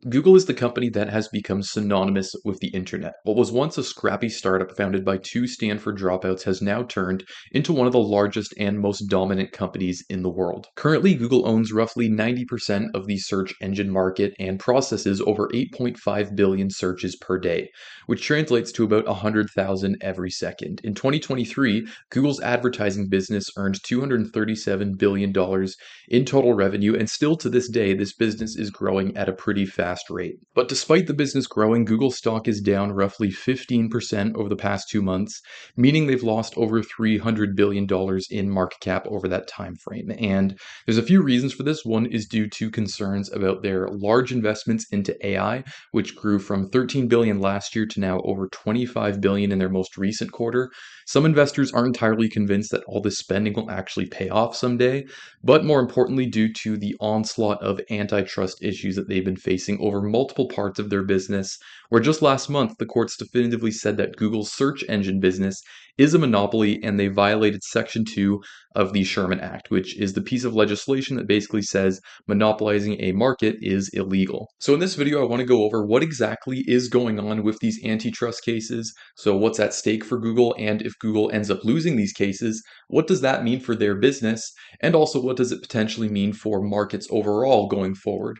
Google is the company that has become synonymous with the internet. What was once a scrappy startup founded by two Stanford dropouts has now turned into one of the largest and most dominant companies in the world. Currently, Google owns roughly 90% of the search engine market and processes over 8.5 billion searches per day, which translates to about 100,000 every second. In 2023, Google's advertising business earned $237 billion in total revenue, and still to this day, this business is growing at a pretty fast rate. But despite the business growing, Google stock is down roughly 15% over the past 2 months, meaning they've lost over $300 billion in market cap over that time frame. And there's a few reasons for this. One is due to concerns about their large investments into AI, which grew from 13 billion last year to now over 25 billion in their most recent quarter. Some investors aren't entirely convinced that all this spending will actually pay off someday, but more importantly, due to the onslaught of antitrust issues that they've been facing over multiple parts of their business, where just last month the courts definitively said that Google's search engine business is a monopoly and they violated Section 2 of the Sherman Act, which is the piece of legislation that basically says monopolizing a market is illegal. So in this video, I want to go over what exactly is going on with these antitrust cases. So what's at stake for Google, and if Google ends up losing these cases, what does that mean for their business? And also, what does it potentially mean for markets overall going forward?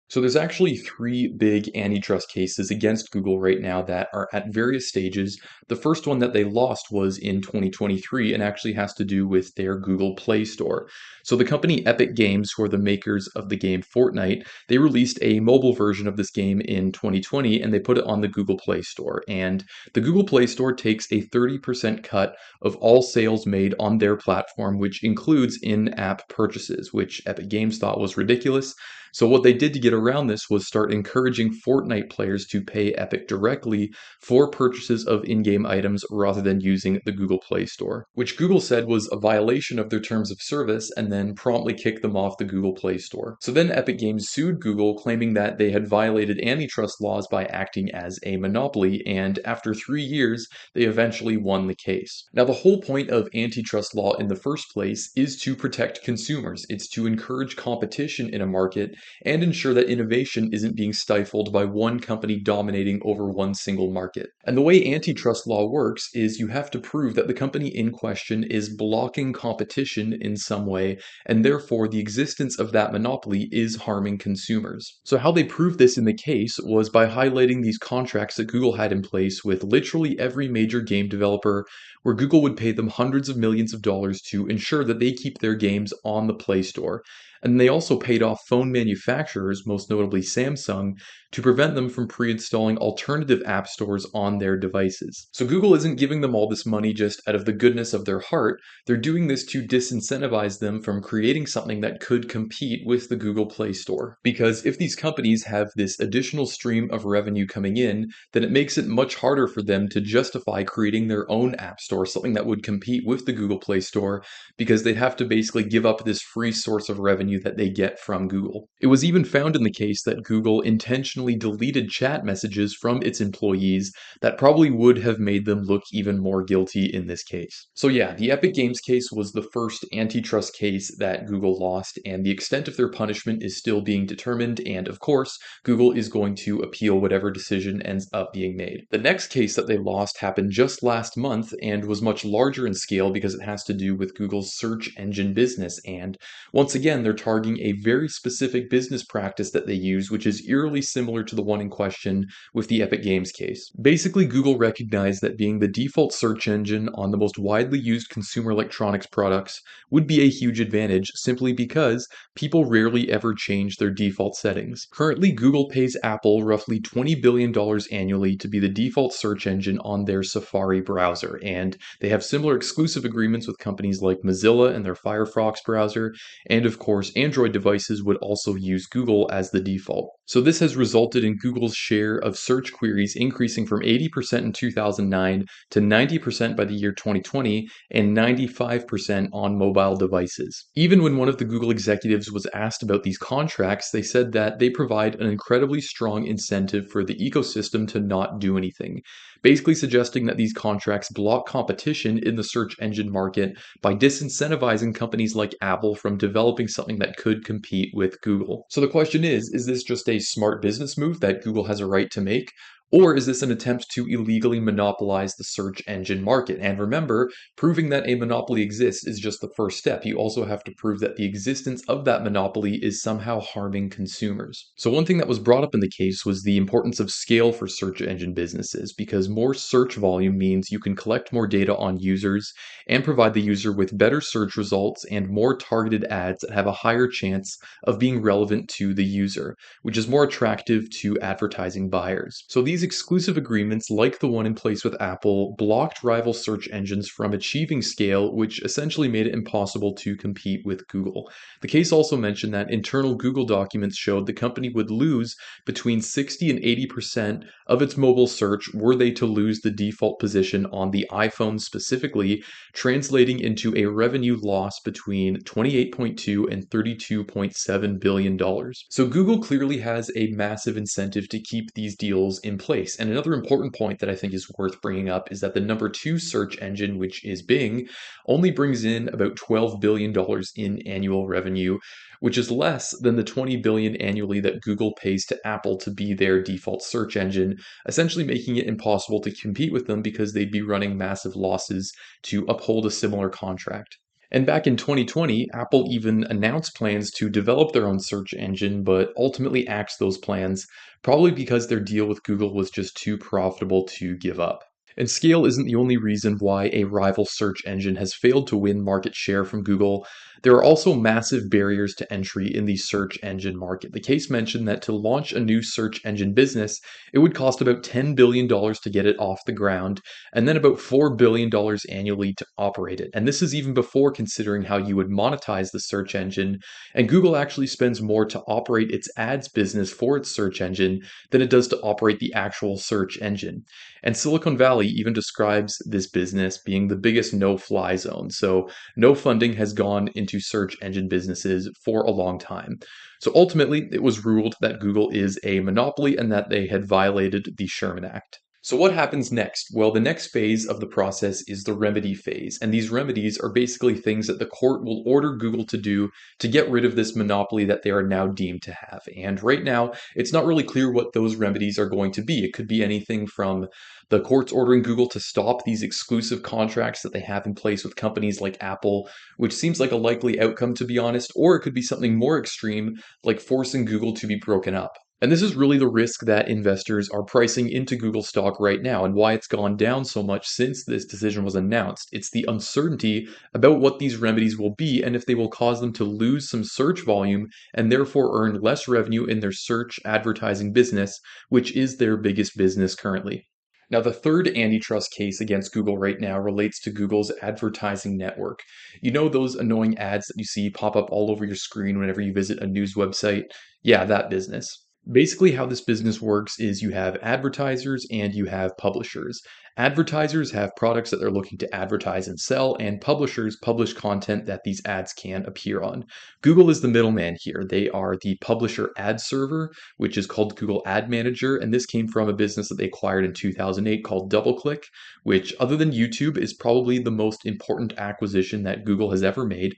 So there's actually three big antitrust cases against Google right now that are at various stages. The first one that they lost was in 2023 and actually has to do with their Google Play Store. So the company Epic Games, who are the makers of the game Fortnite, they released a mobile version of this game in 2020 and they put it on the Google Play Store. And the Google Play Store takes a 30% cut of all sales made on their platform, which includes in-app purchases, which Epic Games thought was ridiculous. So what they did to get around this was start encouraging Fortnite players to pay Epic directly for purchases of in-game items rather than using the Google Play Store, which Google said was a violation of their terms of service and then promptly kicked them off the Google Play Store. So then Epic Games sued Google, claiming that they had violated antitrust laws by acting as a monopoly, and after 3 years, they eventually won the case. Now, the whole point of antitrust law in the first place is to protect consumers. It's to encourage competition in a market and ensure that innovation isn't being stifled by one company dominating over one single market. And the way antitrust law works is you have to prove that the company in question is blocking competition in some way, and therefore the existence of that monopoly is harming consumers. So how they proved this in the case was by highlighting these contracts that Google had in place with literally every major game developer, where Google would pay them hundreds of millions of dollars to ensure that they keep their games on the Play Store. And they also paid off phone manufacturers, most notably Samsung, to prevent them from pre-installing alternative app stores on their devices. So Google isn't giving them all this money just out of the goodness of their heart. They're doing this to disincentivize them from creating something that could compete with the Google Play Store. Because if these companies have this additional stream of revenue coming in, then it makes it much harder for them to justify creating their own app store, something that would compete with the Google Play Store, because they'd have to basically give up this free source of revenue that they get from Google. It was even found in the case that Google intentionally deleted chat messages from its employees that probably would have made them look even more guilty in this case. So yeah, the Epic Games case was the first antitrust case that Google lost, and the extent of their punishment is still being determined, and of course, Google is going to appeal whatever decision ends up being made. The next case that they lost happened just last month and was much larger in scale because it has to do with Google's search engine business, and once again, they're targeting a very specific business practice that they use, which is eerily similar to the one in question with the Epic Games case. Basically, Google recognized that being the default search engine on the most widely used consumer electronics products would be a huge advantage simply because people rarely ever change their default settings. Currently, Google pays Apple roughly $20 billion annually to be the default search engine on their Safari browser, and they have similar exclusive agreements with companies like Mozilla and their Firefox browser, and of course, Android devices would also use Google as the default. So this has resulted in Google's share of search queries increasing from 80% in 2009 to 90% by the year 2020 and 95% on mobile devices. Even when one of the Google executives was asked about these contracts, they said that they provide an incredibly strong incentive for the ecosystem to not do anything. basically suggesting that these contracts block competition in the search engine market by disincentivizing companies like Apple from developing something that could compete with Google. So the question is this just a smart business move that Google has a right to make? Or is this an attempt to illegally monopolize the search engine market? And remember, proving that a monopoly exists is just the first step. You also have to prove that the existence of that monopoly is somehow harming consumers. So, one thing that was brought up in the case was the importance of scale for search engine businesses, because more search volume means you can collect more data on users and provide the user with better search results and more targeted ads that have a higher chance of being relevant to the user, which is more attractive to advertising buyers. So these exclusive agreements, like the one in place with Apple, blocked rival search engines from achieving scale, which essentially made it impossible to compete with Google. The case also mentioned that internal Google documents showed the company would lose between 60 and 80% of its mobile search were they to lose the default position on the iPhone specifically, translating into a revenue loss between 28.2 and 32.7 billion dollars. So Google clearly has a massive incentive to keep these deals in place. And another important point that I think is worth bringing up is that the number 2 search engine, which is Bing, only brings in about $12 billion in annual revenue, which is less than the 20 billion annually that Google pays to Apple to be their default search engine, essentially making it impossible to compete with them because they'd be running massive losses to uphold a similar contract. And back in 2020, Apple even announced plans to develop their own search engine, but ultimately axed those plans, probably because their deal with Google was just too profitable to give up. And scale isn't the only reason why a rival search engine has failed to win market share from Google. There are also massive barriers to entry in the search engine market. The case mentioned that to launch a new search engine business, it would cost about $10 billion to get it off the ground, and then about $4 billion annually to operate it. And this is even before considering how you would monetize the search engine. And Google actually spends more to operate its ads business for its search engine than it does to operate the actual search engine. And Silicon Valley even describes this business being the biggest no-fly zone. So no funding has gone into search engine businesses for a long time. So ultimately, it was ruled that Google is a monopoly and that they had violated the Sherman Act. So what happens next? Well, the next phase of the process is the remedy phase. And these remedies are basically things that the court will order Google to do to get rid of this monopoly that they are now deemed to have. And right now, it's not really clear what those remedies are going to be. It could be anything from the courts ordering Google to stop these exclusive contracts that they have in place with companies like Apple, which seems like a likely outcome, to be honest, or it could be something more extreme, like forcing Google to be broken up. And this is really the risk that investors are pricing into Google stock right now and why it's gone down so much since this decision was announced. It's the uncertainty about what these remedies will be and if they will cause them to lose some search volume and therefore earn less revenue in their search advertising business, which is their biggest business currently. Now, the third antitrust case against Google right now relates to Google's advertising network. You know those annoying ads that you see pop up all over your screen whenever you visit a news website? Yeah, that business. Basically, how this business works is you have advertisers and you have publishers. Advertisers have products that they're looking to advertise and sell, and publishers publish content that these ads can appear on. Google is the middleman here. They are the publisher ad server, which is called Google Ad Manager, and this came from a business that they acquired in 2008 called DoubleClick, which, other than YouTube, is probably the most important acquisition that Google has ever made.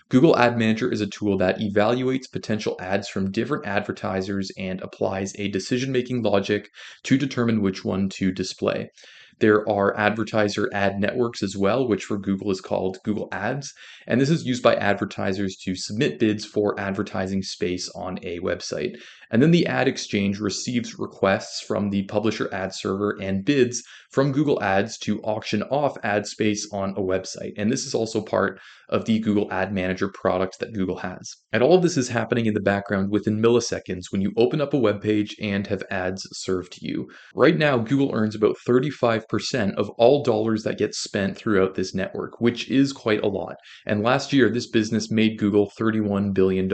Google Ad Manager is a tool that evaluates potential ads from different advertisers and applies a decision-making logic to determine which one to display. There are advertiser ad networks as well, which for Google is called Google Ads. And this is used by advertisers to submit bids for advertising space on a website. And then the ad exchange receives requests from the publisher ad server and bids from Google Ads to auction off ad space on a website. And this is also part of the Google Ad Manager product that Google has. And all of this is happening in the background within milliseconds when you open up a web page and have ads served to you. Right now, Google earns about 35% of all dollars that get spent throughout this network, which is quite a lot. And last year, this business made Google $31 billion.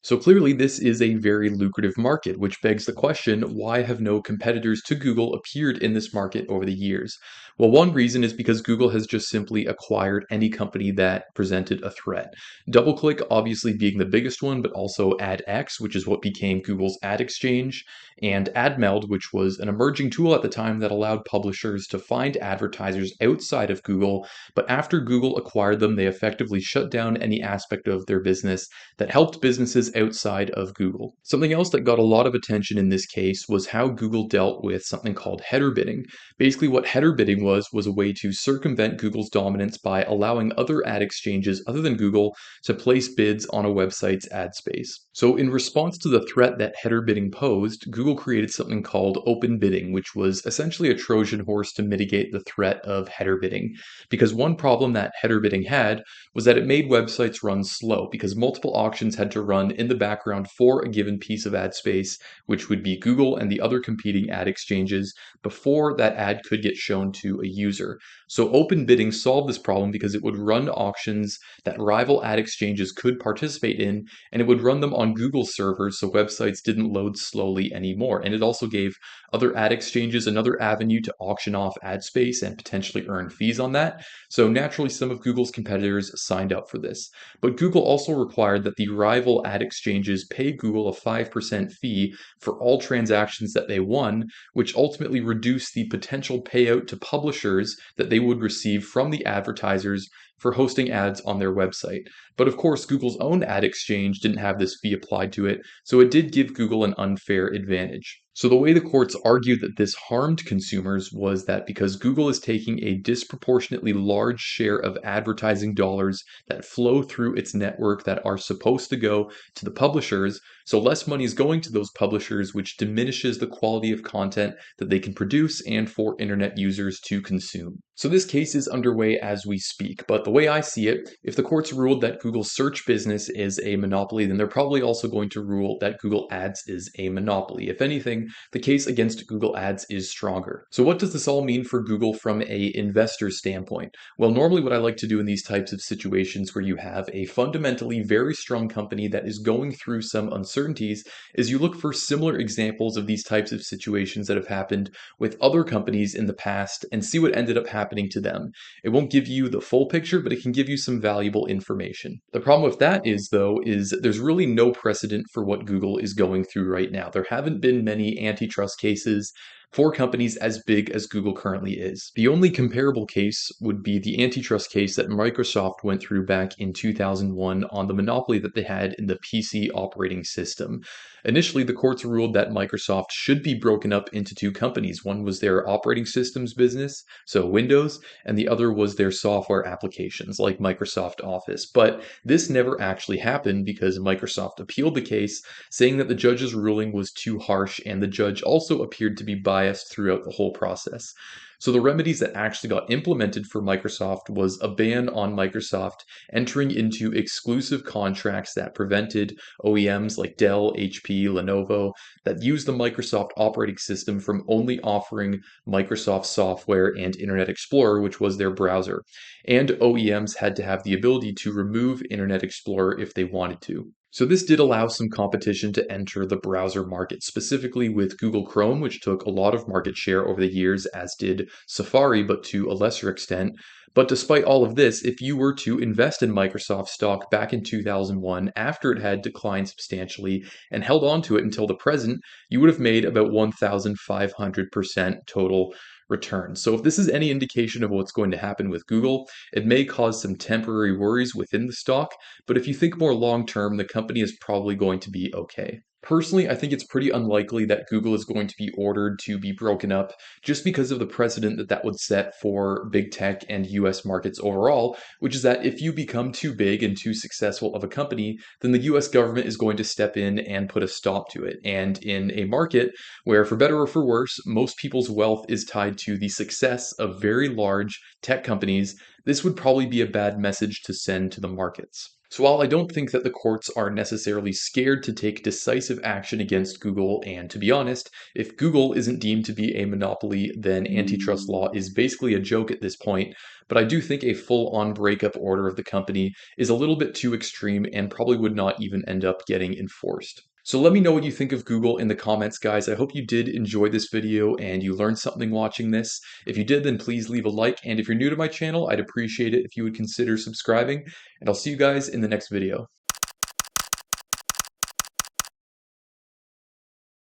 So clearly, this is a very lucrative market, which begs the question, why have no competitors to Google appeared in this market over the years? Well, one reason is because Google has just simply acquired any company that presented a threat. DoubleClick obviously being the biggest one, but also AdX, which is what became Google's ad exchange, and AdMeld, which was an emerging tool at the time that allowed publishers to find advertisers outside of Google, but after Google acquired them, they effectively shut down any aspect of their business that helped businesses outside of Google. Something else that got a lot of attention in this case was how Google dealt with something called header bidding. Basically, what header bidding was a way to circumvent Google's dominance by allowing other ad exchanges other than Google to place bids on a website's ad space. So, in response to the threat that header bidding posed, Google created something called open bidding, which was essentially a Trojan horse to mitigate the threat of header bidding. Because one problem that header bidding had was that it made websites run slow, because multiple auctions had to run in the background for a given piece of ad space, which would be Google and the other competing ad exchanges, before that ad could get shown to a user. So open bidding solved this problem because it would run auctions that rival ad exchanges could participate in, and it would run them on Google servers so websites didn't load slowly anymore. And it also gave other ad exchanges another avenue to auction off ad space and potentially earn fees on that. So naturally, some of Google's competitors signed up for this. But Google also required that the rival ad exchanges pay Google a 5% fee for all transactions that they won, which ultimately reduced the potential payout to publishers that they would receive from the advertisers for hosting ads on their website. But of course, Google's own ad exchange didn't have this fee applied to it, so it did give Google an unfair advantage. So the way the courts argued that this harmed consumers was that because Google is taking a disproportionately large share of advertising dollars that flow through its network that are supposed to go to the publishers, so less money is going to those publishers, which diminishes the quality of content that they can produce and for internet users to consume. So this case is underway as we speak, but the way I see it, if the courts ruled that Google's search business is a monopoly, then they're probably also going to rule that Google Ads is a monopoly. If anything, the case against Google Ads is stronger. So what does this all mean for Google from an investor standpoint? Well, normally what I like to do in these types of situations where you have a fundamentally very strong company that is going through some uncertainties is you look for similar examples of these types of situations that have happened with other companies in the past and see what ended up happening to them. It won't give you the full picture, but it can give you some valuable information. The problem with that is, though, is there's really no precedent for what Google is going through right now. There haven't been many antitrust cases for companies as big as Google currently is. The only comparable case would be the antitrust case that Microsoft went through back in 2001 on the monopoly that they had in the PC operating system. Initially, the courts ruled that Microsoft should be broken up into two companies. One was their operating systems business, so Windows, and the other was their software applications like Microsoft Office. But this never actually happened because Microsoft appealed the case, saying that the judge's ruling was too harsh, and the judge also appeared to be biased throughout the whole process. So the remedies that actually got implemented for Microsoft was a ban on Microsoft entering into exclusive contracts that prevented OEMs like Dell, HP, Lenovo that use the Microsoft operating system from only offering Microsoft software and Internet Explorer, which was their browser. And OEMs had to have the ability to remove Internet Explorer if they wanted to. So this did allow some competition to enter the browser market, specifically with Google Chrome, which took a lot of market share over the years, as did Safari, but to a lesser extent. But despite all of this, if you were to invest in Microsoft stock back in 2001, after it had declined substantially and held on to it until the present, you would have made about 1,500% total return. So if this is any indication of what's going to happen with Google, it may cause some temporary worries within the stock, but if you think more long term, the company is probably going to be okay. Personally, I think it's pretty unlikely that Google is going to be ordered to be broken up just because of the precedent that that would set for big tech and US markets overall, which is that if you become too big and too successful of a company, then the US government is going to step in and put a stop to it. And in a market where, for better or for worse, most people's wealth is tied to the success of very large tech companies, this would probably be a bad message to send to the markets. So while I don't think that the courts are necessarily scared to take decisive action against Google, and to be honest, if Google isn't deemed to be a monopoly, then antitrust law is basically a joke at this point, but I do think a full-on breakup order of the company is a little bit too extreme and probably would not even end up getting enforced. So let me know what you think of Google in the comments, guys. I hope you did enjoy this video and you learned something watching this. If you did, then please leave a like. And if you're new to my channel, I'd appreciate it if you would consider subscribing. And I'll see you guys in the next video.